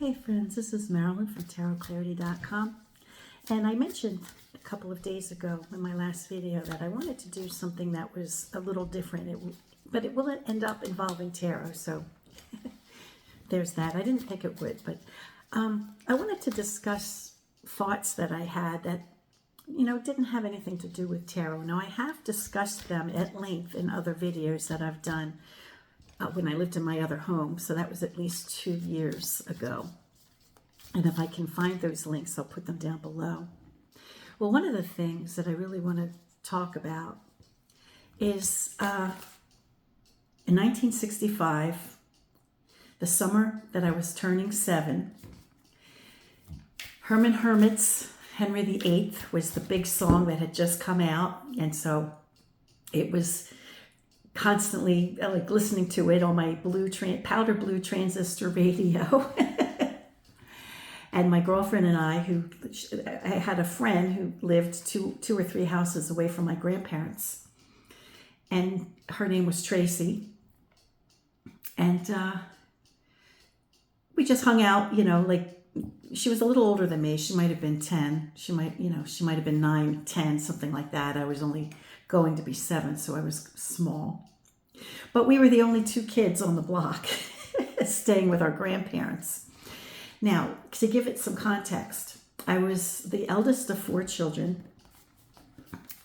Hey friends, this is Marilyn from tarotclarity.com, and I mentioned a couple of days ago in my last video that I wanted to do something that was a little different, but it will end up involving tarot, so there's that. I didn't think it would, but I wanted to discuss thoughts that I had that, didn't have anything to do with tarot. Now, I have discussed them at length in other videos that I've done when I lived in my other home, so that was at least 2 years ago. And if I can find those links, I'll put them down below. Well, one of the things that I really want to talk about is in 1965, the summer that I was turning 7, Herman Hermit's Henry VIII was the big song that had just come out, and so it was constantly like listening to it on my powder blue transistor radio. And my girlfriend and I had a friend who lived two or three houses away from my grandparents, and her name was Tracy, and we just hung out, like she was a little older than me. She might have been 10. She might have been 9, 10, something like that. I was only going to be 7, so I was small. But we were the only 2 kids on the block staying with our grandparents. Now, to give it some context, I was the eldest of 4 children,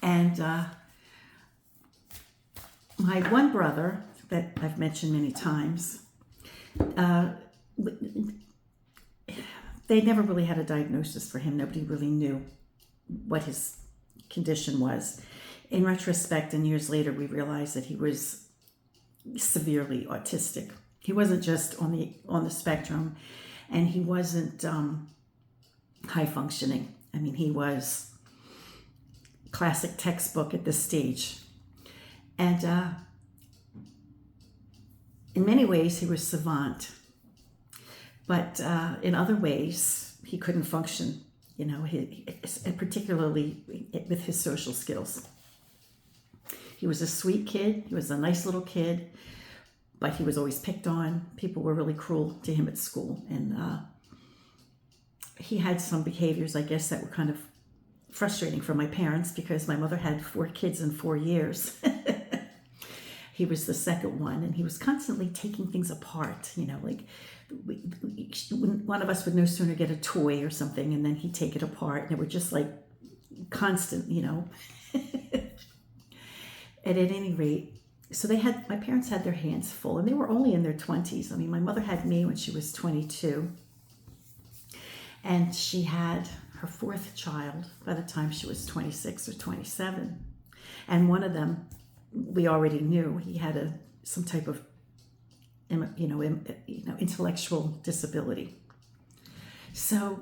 and my one brother that I've mentioned many times, they never really had a diagnosis for him. Nobody really knew what his condition was. In retrospect, and years later, we realized that he was severely autistic. He wasn't just on the spectrum, and he wasn't high functioning. I mean, he was classic textbook at this stage. And in many ways, he was savant. But in other ways, he couldn't function, particularly with his social skills. He was a sweet kid. He was a nice little kid, but he was always picked on. People were really cruel to him at school. And he had some behaviors, I guess, that were kind of frustrating for my parents because my mother had 4 kids in 4 years. He was the second one, and he was constantly taking things apart, like one of us would no sooner get a toy or something, and then he'd take it apart, and it would just like constant, And at any rate, so my parents had their hands full, and they were only in their 20s. I mean, my mother had me when she was 22, and she had her 4th child by the time she was 26 or 27. And one of them, we already knew he had some type of, intellectual disability. So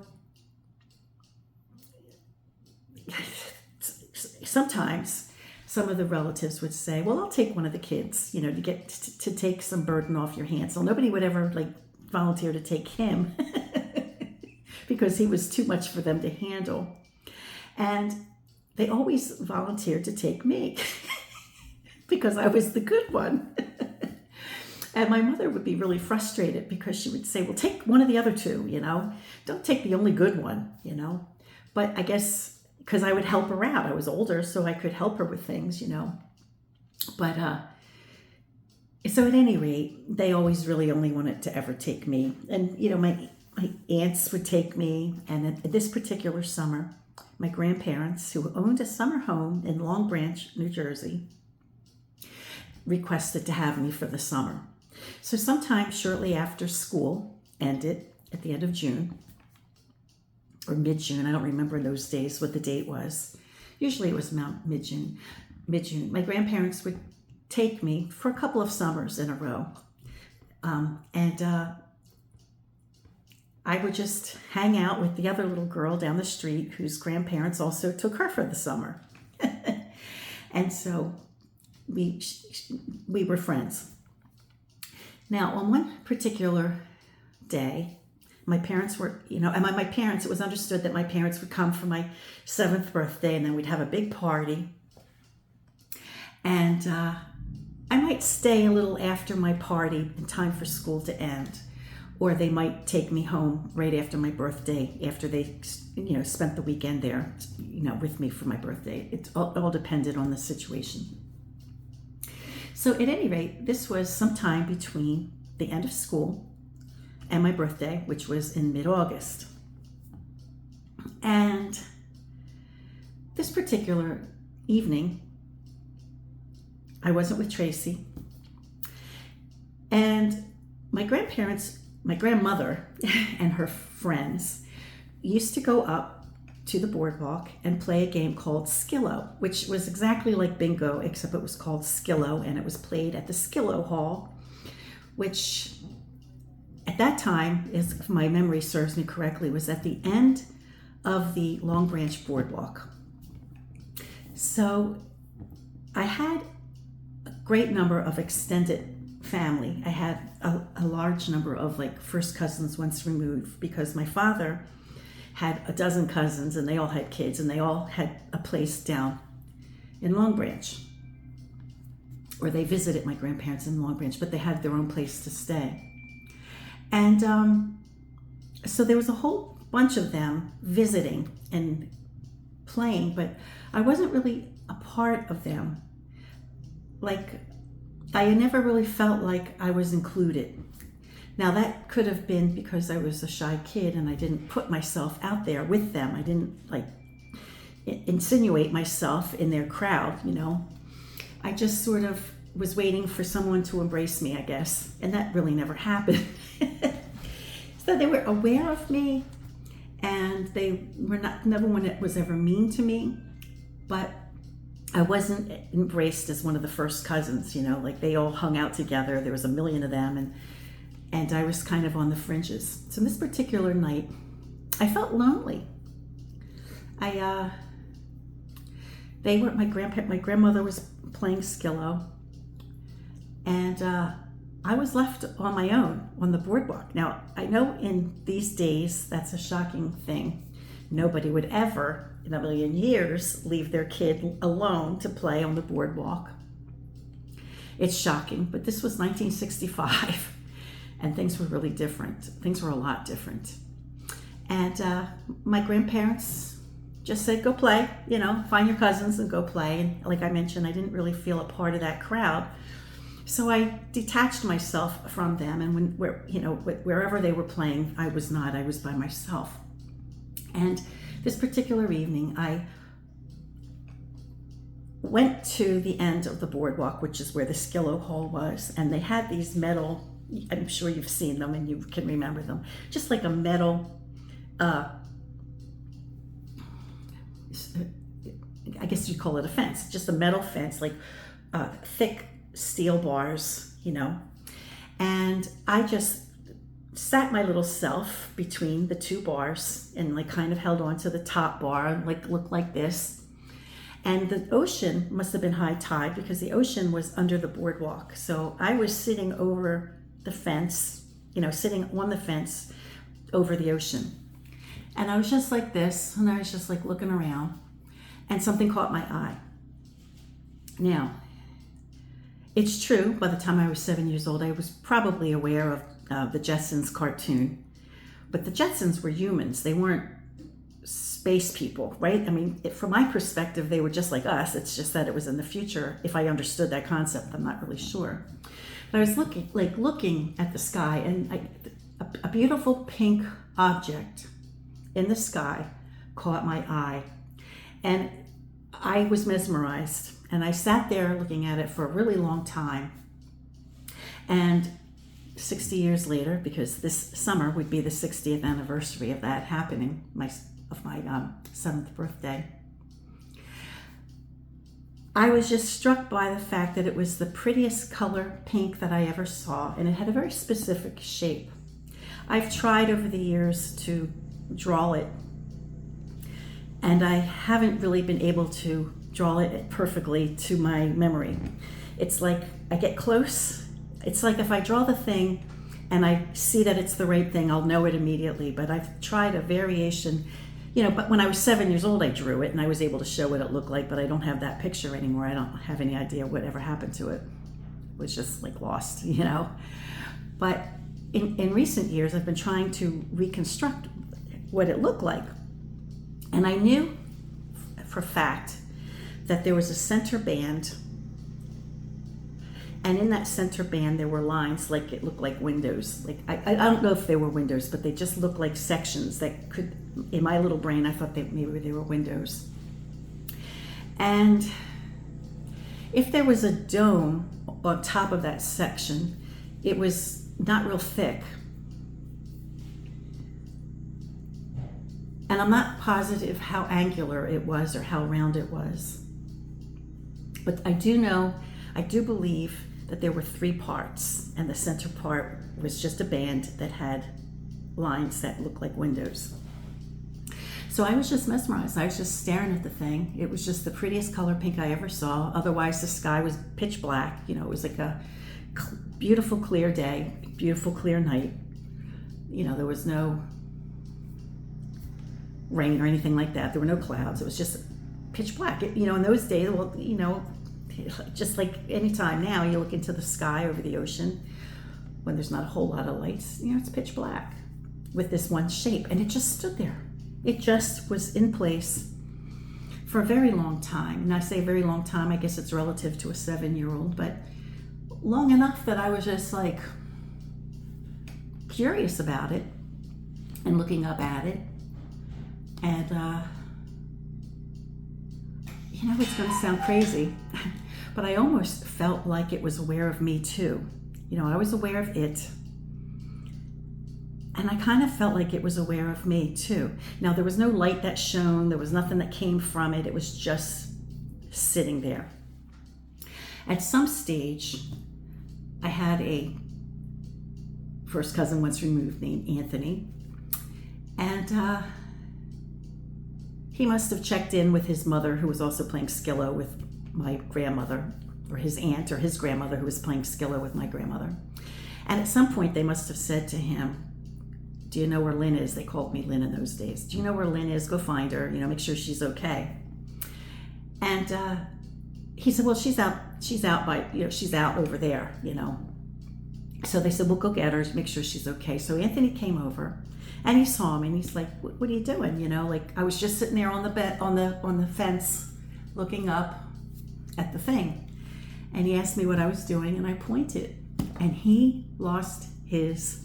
sometimes some of the relatives would say, well, I'll take one of the kids, to get to take some burden off your hands. So nobody would ever volunteer to take him because he was too much for them to handle. And they always volunteered to take me because I was the good one. And my mother would be really frustrated because she would say, well, take one of the other 2, don't take the only good one, But I guess because I would help her out. I was older, so I could help her with things, But so at any rate, they always really only wanted to ever take me. And, my aunts would take me. And at this particular summer, my grandparents, who owned a summer home in Long Branch, New Jersey, requested to have me for the summer. So sometime shortly after school ended, at the end of June, or mid-June, I don't remember in those days what the date was. Usually it was about mid-June. My grandparents would take me for a couple of summers in a row. And I would just hang out with the other little girl down the street whose grandparents also took her for the summer. And so we were friends. Now, on one particular day, my parents were, and my parents, it was understood that my parents would come for my 7th birthday, and then we'd have a big party. And I might stay a little after my party in time for school to end. or they might take me home right after my birthday, after they, spent the weekend there, with me for my birthday. It all depended on the situation. So at any rate, this was sometime between the end of school and my birthday, which was in mid-August. And this particular evening, I wasn't with Tracy, and my grandmother and her friends used to go up to the boardwalk and play a game called Skillo, which was exactly like bingo, except it was called Skillo, and it was played at the Skillo Hall, which at that time, if my memory serves me correctly, was at the end of the Long Branch boardwalk. So I had a great number of extended family. I had a large number of first cousins once removed, because my father had a dozen cousins and they all had kids, and they all had a place down in Long Branch, or they visited my grandparents in Long Branch, but they had their own place to stay. And so there was a whole bunch of them visiting and playing, but I wasn't really a part of them. I never really felt like I was included. Now that could have been because I was a shy kid and I didn't put myself out there with them. I didn't insinuate myself in their crowd, I just sort of was waiting for someone to embrace me, I guess. And that really never happened. So they were aware of me, and they were never one that was ever mean to me, but I wasn't embraced as one of the first cousins, they all hung out together. There was a million of them, and I was kind of on the fringes. So this particular night, I felt lonely. My grandmother was playing Skillo, and I was left on my own on the boardwalk. Now, I know in these days, that's a shocking thing. Nobody would ever in a million years leave their kid alone to play on the boardwalk. It's shocking, but this was 1965, and things were really different. Things were a lot different. And my grandparents just said, go play, find your cousins and go play. And like I mentioned, I didn't really feel a part of that crowd. So I detached myself from them, and wherever they were playing, I was not. I was by myself. And this particular evening, I went to the end of the boardwalk, which is where the Skillo Hall was, and they had these metal, I'm sure you've seen them and you can remember them, just like a metal, I guess you'd call it a fence, just a metal fence, thick steel bars, and I just sat my little self between the two bars and kind of held on to the top bar, looked like this. And the ocean must have been high tide, because the ocean was under the boardwalk. So I was sitting over the fence, sitting on the fence over the ocean. And I was just like this, and I was just looking around, and something caught my eye. Now, it's true, by the time I was 7 years old, I was probably aware of the Jetsons cartoon, but the Jetsons were humans. They weren't space people, right? I mean, from my perspective, they were just like us. It's just that it was in the future. If I understood that concept, I'm not really sure. But I was looking at the sky, and a beautiful pink object in the sky caught my eye, and I was mesmerized. And I sat there looking at it for a really long time. And 60 years later, because this summer would be the 60th anniversary of that happening, of my 7th birthday, I was just struck by the fact that it was the prettiest color pink that I ever saw, and it had a very specific shape. I've tried over the years to draw it, and I haven't really been able to draw it perfectly to my memory. It's like I get close. It's like if I draw the thing and I see that it's the right thing, I'll know it immediately. But I've tried a variation, but when I was 7 years old, I drew it and I was able to show what it looked like, but I don't have that picture anymore. I don't have any idea whatever happened to it. It was just lost, But in recent years, I've been trying to reconstruct what it looked like. And I knew for a fact that there was a center band, and in that center band there were lines, like it looked like windows. Like I don't know if they were windows, but they just looked like sections that could, in my little brain, I thought that maybe they were windows. And if there was a dome on top of that section, it was not real thick. And I'm not positive how angular it was or how round it was. But I do believe that there were 3 parts, and the center part was just a band that had lines that looked like windows. So I was just mesmerized. I was just staring at the thing. It was just the prettiest color pink I ever saw. Otherwise, the sky was pitch black. You know, it was like a beautiful clear day, beautiful clear night. You know, there was no rain or anything like that. There were no clouds. It was just pitch black. You know, in those days, well, you know, just like any time now, you look into the sky over the ocean when there's not a whole lot of lights, you know, it's pitch black with this one shape, and it just stood there. It just was in place for a very long time. And I say very long time, I guess it's relative to a 7-year-old, but long enough that I was just like curious about it and looking up at it. And, you know, it's going to sound crazy, but I almost felt like it was aware of me too. You know, I was aware of it, and I kind of felt like it was aware of me too. Now, there was no light that shone. There was nothing that came from it. It was just sitting there. At some stage, I had a first cousin once removed named Artemy, and he must have checked in with his mother, who was also playing Skillo with my grandmother, or his aunt or his grandmother, who was playing Skillo with my grandmother. And at some point, they must have said to him, "Do you know where Lynn is?" They called me Lynn in those days. "Do you know where Lynn is? Go find her, you know, make sure she's okay." And he said, "Well, she's out by, you know, she's out over there, you know." So they said, "We'll go get her, make sure she's okay." So Artemy came over, and he saw me, and he's like, "What are you doing?" You know, like I was just sitting there on the bed, on the fence, looking up at the thing. And he asked me what I was doing, and I pointed, and he lost his,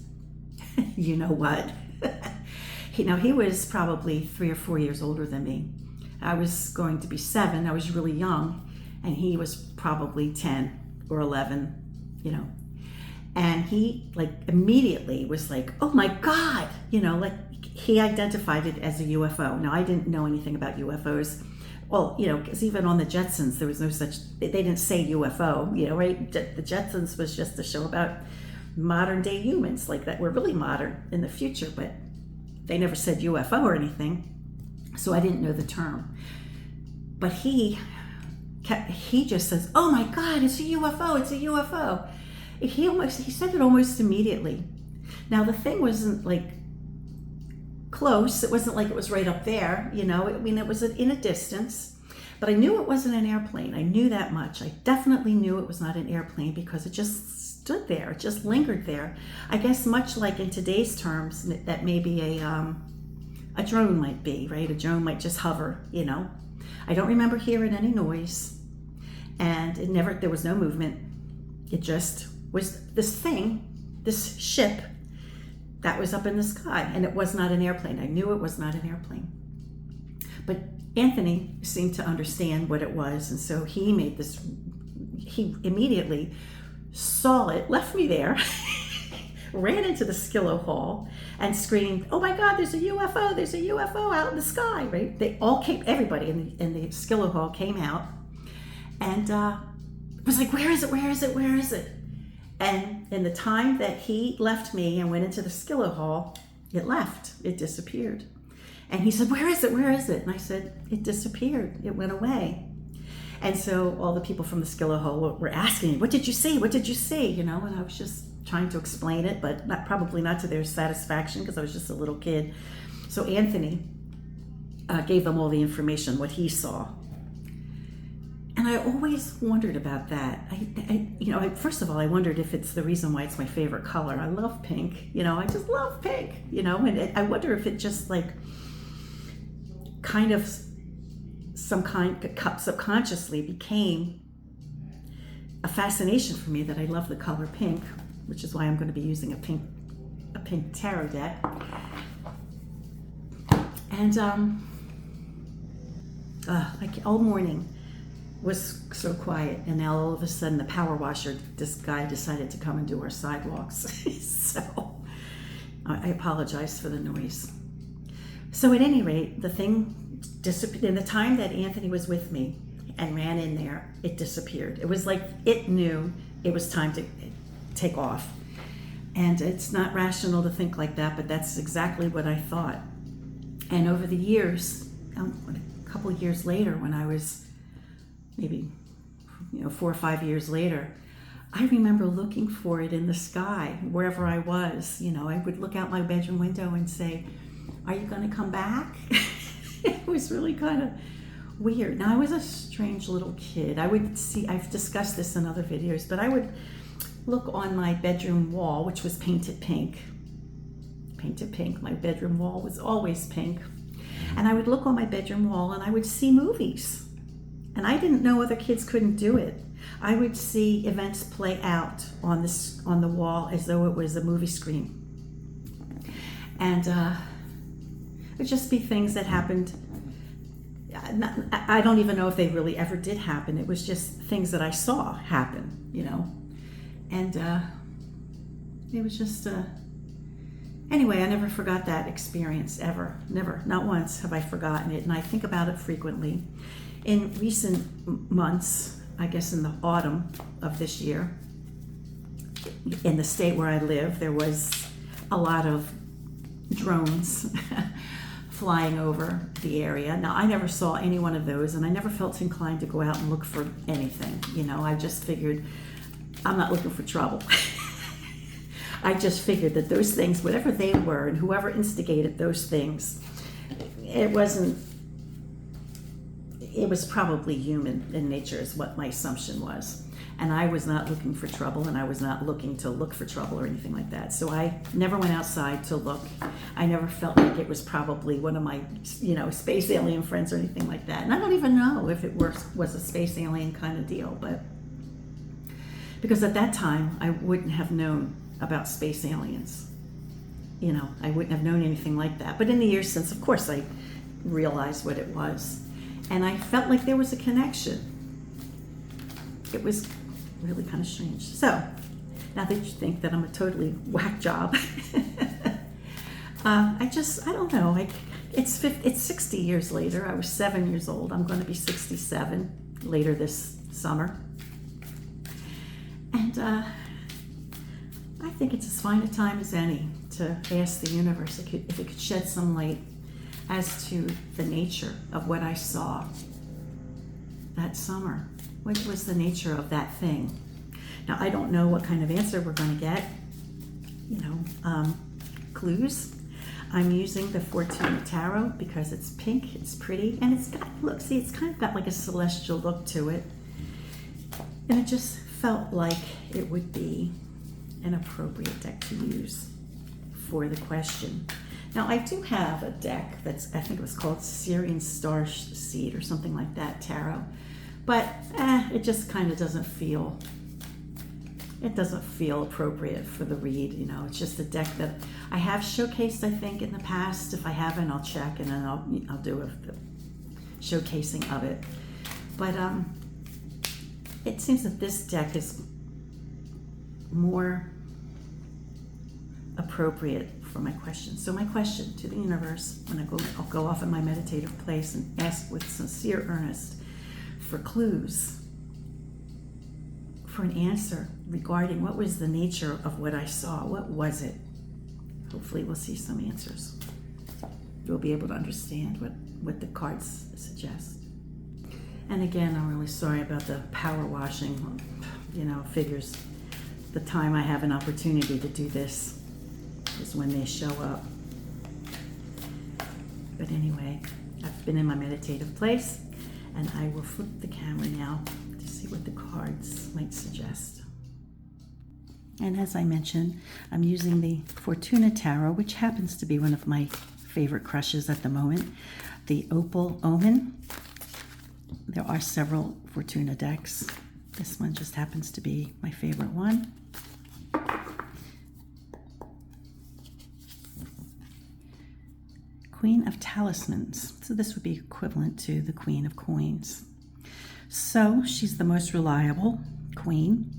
you know what? He was probably 3 or 4 years older than me. I was going to be 7. I was really young, and he was probably 10 or 11, you know. And he like immediately was like, "Oh my God," you know, like he identified it as a UFO. Now, I didn't know anything about UFOs. Well, you know, because even on the Jetsons, there was no such, they didn't say UFO, you know, right? The Jetsons was just a show about modern day humans, like that were really modern in the future, but they never said UFO or anything. So I didn't know the term. But he just says, "Oh my God, it's a UFO, it's a UFO." He said it almost immediately. Now, the thing wasn't like close. It wasn't like it was right up there, you know. I mean, it was in a distance, but I knew it wasn't an airplane. I knew that much. I definitely knew it was not an airplane because it just stood there. It just lingered there. I guess much like in today's terms, that maybe a drone might be, right? A drone might just hover, you know. I don't remember hearing any noise, and there was no movement. It just was this thing, this ship that was up in the sky, and it was not an airplane. I knew it was not an airplane. But Artemy seemed to understand what it was, and so he immediately saw it, left me there, ran into the Skillo hall and screamed, "Oh my God, there's a UFO, there's a UFO out in the sky," right? They all came, everybody in the Skillo hall came out, and was like, "Where is it, where is it, where is it?" And in the time that he left me and went into the Skillo hall, it disappeared. And he said, "Where is it, where is it?" And I said, "It disappeared, it went away." And so all the people from the Skillo hall were asking me, "What did you see, what did you see?" You know, and I was just trying to explain it, but probably not to their satisfaction because I was just a little kid. So Artemy gave them all the information, what he saw. And I always wondered about that. First of all, I wondered if it's the reason why it's my favorite color. I love pink, I just love pink, and I wonder if it just like kind of subconsciously became a fascination for me that I love the color pink, which is why I'm going to be using a pink tarot deck. And all morning was so quiet, and now all of a sudden the power washer, this guy decided to come and do our sidewalks. So I apologize for the noise. So at any rate, the thing disappeared. In the time that Anthony was with me and ran in there, it disappeared. It was like it knew it was time to take off. And it's not rational to think like that, but that's exactly what I thought. And over the years, a couple of years later, when I was maybe 4 or 5 years later, I remember looking for it in the sky wherever I was. I would look out my bedroom window and say, "Are you going to come back?" It was really kind of weird. Now, I was a strange little kid. I've discussed this in other videos, but I would look on my bedroom wall, which was painted pink. My bedroom wall was always pink. And I would look on my bedroom wall and I would see movies. And I didn't know other kids couldn't do it. I would see events play out on the wall as though it was a movie screen. And it would just be things that happened. I don't even know if they really ever did happen. It was just things that I saw happen, And it was just, anyway, I never forgot that experience, ever. Never, not once have I forgotten it. And I think about it frequently. In recent months, I guess in the autumn of this year, in the state where I live, there was a lot of drones flying over the area. Now, I never saw any one of those, and I never felt inclined to go out and look for anything. I just figured, I'm not looking for trouble. I just figured that those things, whatever they were, and whoever instigated those things, it was probably human in nature, is what my assumption was. And I was not looking for trouble, and I was not looking to look for trouble or anything like that. So I never went outside to look. I never felt like it was probably one of my, space alien friends or anything like that. And I don't even know if it was a space alien kind of deal, but because at that time I wouldn't have known about space aliens. I wouldn't have known anything like that. But in the years since, of course, I realized what it was. And I felt like there was a connection. It was really kind of strange. So, now that you think that I'm a totally whack job, I don't know. It's 60 years later. I was 7 years old. I'm going to be 67 later this summer. And I think it's as fine a time as any to ask the universe if it could shed some light as to the nature of what I saw that summer. What was the nature of that thing? Now, I don't know what kind of answer we're going to get. Clues. I'm using the Fortuna Tarot because it's pink, it's pretty, and it's kind of got like a celestial look to it. And it just felt like it would be an appropriate deck to use for the question. Now, I do have a deck I think it was called Syrian Star Seed or something like that, tarot. But it just kind of doesn't feel appropriate for the read. It's just a deck that I have showcased, I think, in the past. If I haven't, I'll check, and then I'll do a showcasing of it. But it seems that this deck is more appropriate for my question. So my question to the universe, I'll go off in my meditative place and ask with sincere earnest for clues, for an answer regarding what was the nature of what I saw. What was it? Hopefully we'll see some answers. You'll be able to understand what the cards suggest. And again, I'm really sorry about the power washing. Figures the time I have an opportunity to do this is when they show up. But anyway, I've been in my meditative place, And I will flip the camera now to see what the cards might suggest. And as I mentioned, I'm using the Fortuna Tarot, which happens to be one of my favorite crushes at the moment, the Opal Omen. There are several Fortuna decks. This one just happens to be my favorite one. Queen of Talismans. So this would be equivalent to the Queen of Coins. So she's the most reliable queen.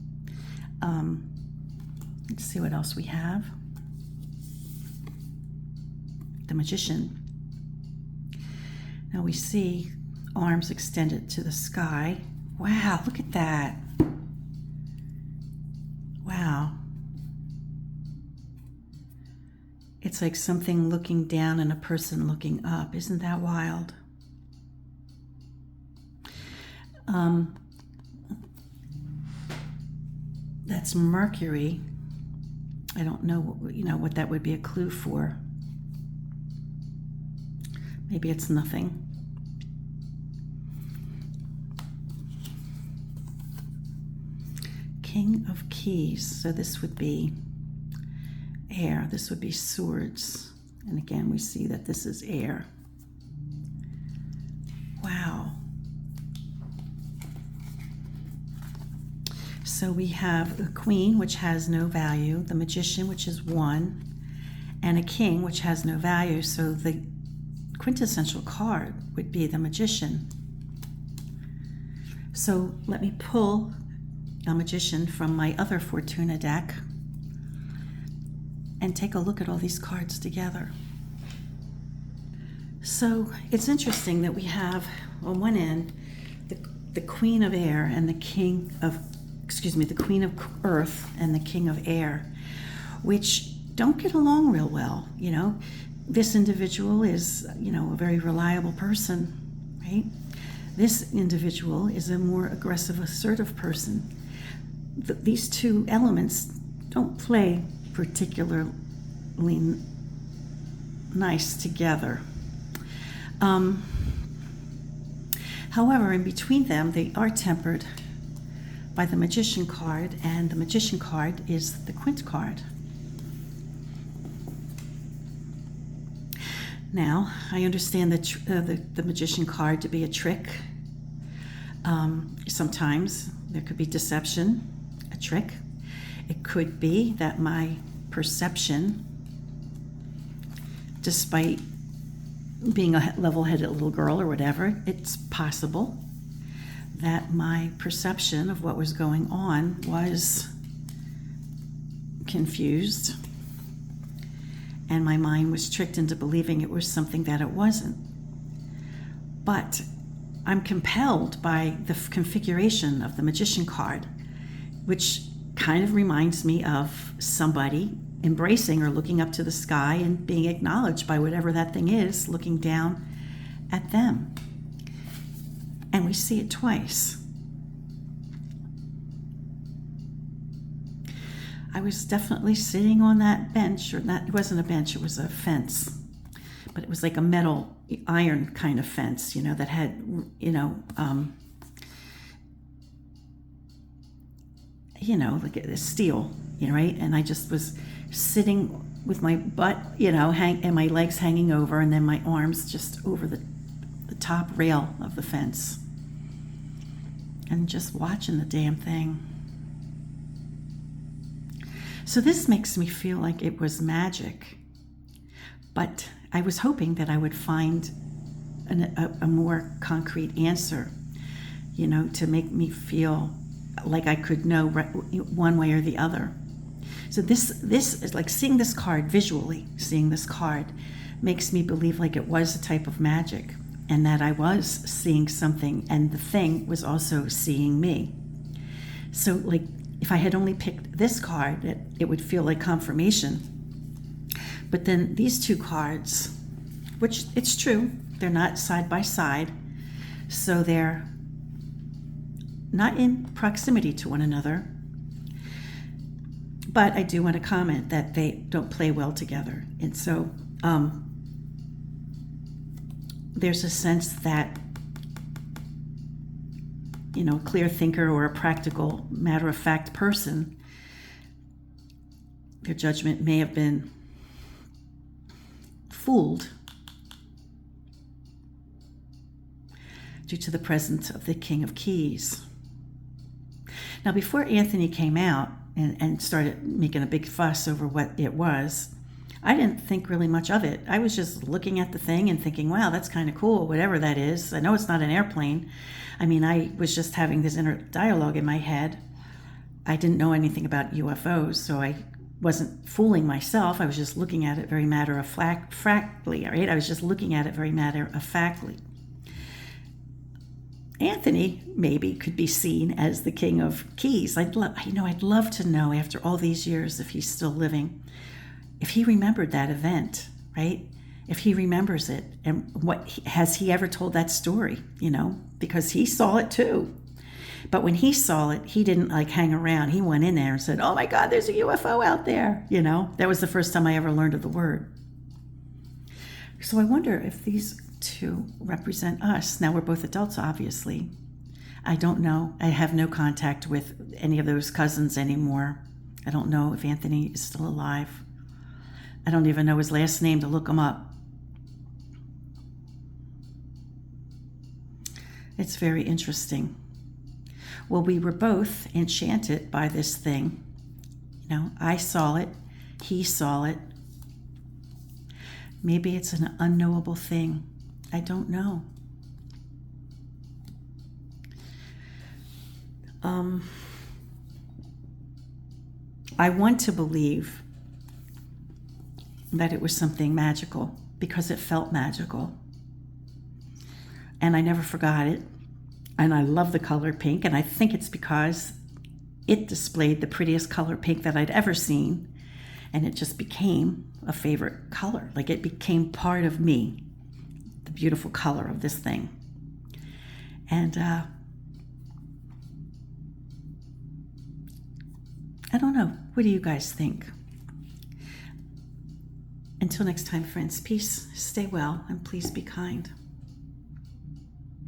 Let's see what else we have. The Magician. Now we see arms extended to the sky. Wow, look at that. Wow. It's like something looking down and a person looking up. Isn't that wild? That's Mercury. I don't know, what that would be a clue for. Maybe it's nothing. King of Keys. So this would be air. This would be swords. And again, we see that this is air. Wow. So we have the Queen, which has no value, the Magician, which is 1, and a King, which has no value. So the quintessential card would be the Magician. So let me pull a Magician from my other Fortuna deck and take a look at all these cards together. So it's interesting that we have on one end the Queen of Air and the King of, the Queen of Earth and the King of Air, which don't get along real well. This individual is, a very reliable person, right? This individual is a more aggressive, assertive person. These two elements don't play particularly nice together. However, in between them, they are tempered by the Magician card, and the Magician card is the Quint card. Now, I understand the Magician card to be a trick. Sometimes there could be deception, a trick. It could be that my perception, despite being a level-headed little girl or whatever, it's possible that my perception of what was going on was confused, and my mind was tricked into believing it was something that it wasn't. But I'm compelled by the configuration of the Magician card, which kind of reminds me of somebody embracing or looking up to the sky and being acknowledged by whatever that thing is, looking down at them. And we see it twice. I was definitely sitting on that bench, or not, it wasn't a bench, it was a fence. But it was like a metal, iron kind of fence, that had, like a steel, right? And I just was sitting with my butt, and my legs hanging over, and then my arms just over the top rail of the fence, and just watching the damn thing. So this makes me feel like it was magic, but I was hoping that I would find a more concrete answer, to make me feel like I could know one way or the other. So this is like seeing this card, visually seeing this card, makes me believe like it was a type of magic, and that I was seeing something, and the thing was also seeing me. So like, if I had only picked this card, it would feel like confirmation. But then these two cards, which it's true, they're not side by side, so they're not in proximity to one another. But I do want to comment that they don't play well together. And so there's a sense that a clear thinker or a practical, matter-of-fact person, their judgment may have been fooled due to the presence of the King of Keys. Now, before Anthony came out and started making a big fuss over what it was, I didn't think really much of it. I was just looking at the thing and thinking, wow, that's kind of cool, whatever that is. I know it's not an airplane. I mean, I was just having this inner dialogue in my head. I didn't know anything about UFOs, so I wasn't fooling myself. I was just looking at it very matter-of-factly, right? I was just looking at it very matter-of-factly. Anthony maybe could be seen as the King of Keys. I'd love to know after all these years, if he's still living, if he remembered that event, right? If he remembers it, and has he ever told that story, because he saw it too. But when he saw it, he didn't hang around. He went in there and said, oh my God, there's a UFO out there. That was the first time I ever learned of the word. So I wonder if these two represent us. Now, we're both adults, obviously. I don't know. I have no contact with any of those cousins anymore. I don't know if Anthony is still alive. I don't even know his last name to look him up. It's very interesting. Well, we were both enchanted by this thing. I saw it. He saw it. Maybe it's an unknowable thing. I don't know. I want to believe that it was something magical because it felt magical. And I never forgot it. And I love the color pink. And I think it's because it displayed the prettiest color pink that I'd ever seen. And it just became a favorite color. It became part of me, the beautiful color of this thing. And I don't know. What do you guys think? Until next time, friends, peace, stay well, and please be kind.